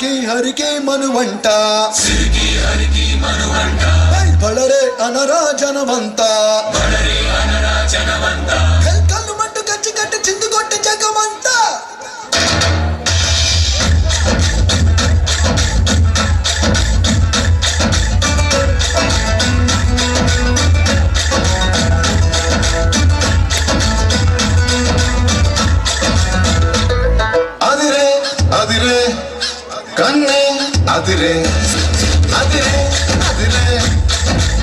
ಹರಿಕೆ ಮನುವಂಟ ಬಳರೆ ಅನರ ಜನವಂತ ಕಲ್ಲು ಮಟ್ಟು ಕಚ್ಚಿ ಕಟ್ಟಿ ಚಿಂದುಕೊಟ್ಟೆ ಜಗವಂತ ಕನ್ನೆ ಅದಿರೆ ಅದಿರೆ ಅದಿರೆ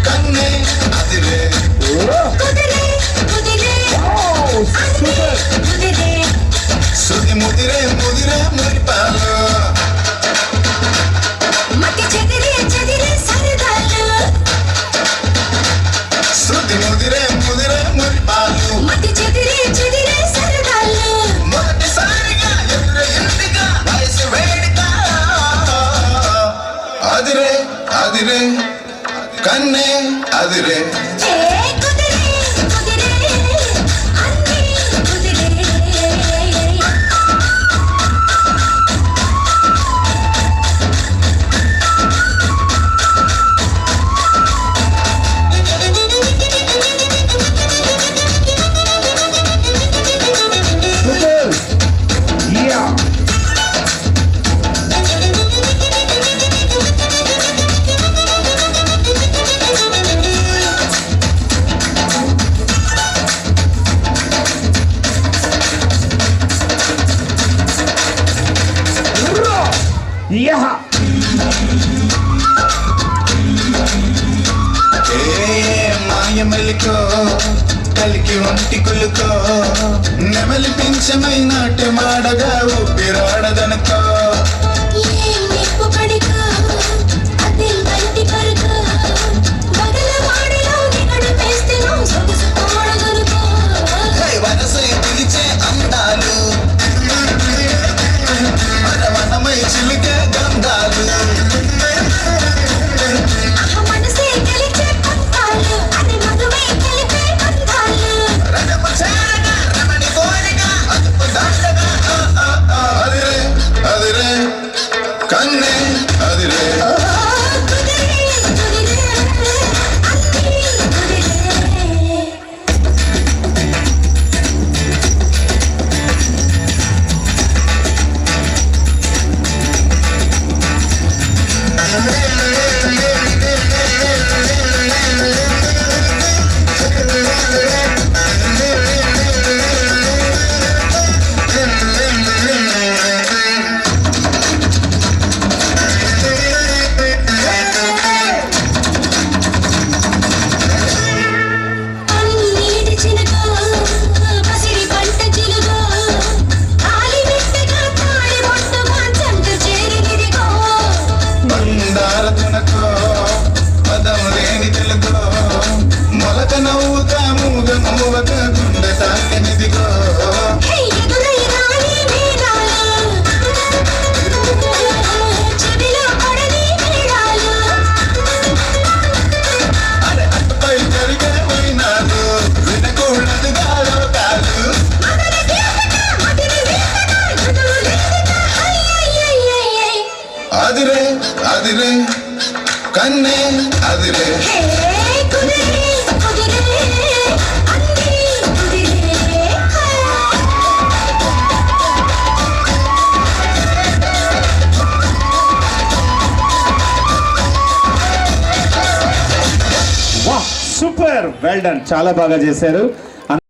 ಕನ್ನೆ ಅದಿರೆ ಸುದಿ ಮುದಿರೆ ಮುದಿರೆ ಮುರಿಪಾಲು ಮತ್ತೆ ಚೆದಿರೆ ಚೆದಿರೆ ಸರಿದಾಲು ಸುದಿ ಮುದಿರೆ ಮುದಿರೆ ಮುರಿಪಾಲು ಮತ್ತೆ ಚೆದಿರೆ ಚೆದಿರೆ ಸರಿದಾಲು ಮೊದಟಿ ಸಾರಿಗ ಎದುರು ಎಂದಿಗ ವಯಸ್ಸು ಬೇಡಿಕ ಅದಿರೆ ಅದಿರೆ ಕನ್ನೆ ಅದಿರೆ మాయమలికో కలికి ఒంటి కులుకో నెమలి పింఛమై నాట్య మాడగా ఊపిరాడదనుకో వరసై పిలిచే అందాలు మనమై చిలికే గంధాలు కన్నే అదిరే మొలక నవ్వుగా మూగ మూవక గుండె తాకనిదిగో అరే అటుపై జరిగే పోయినాడు వినకూడదు గాలో కాదు అదిరే అదిరే కన్నే అదిరే సూపర్ వెల్ డన్ చాలా బాగా చేశారు.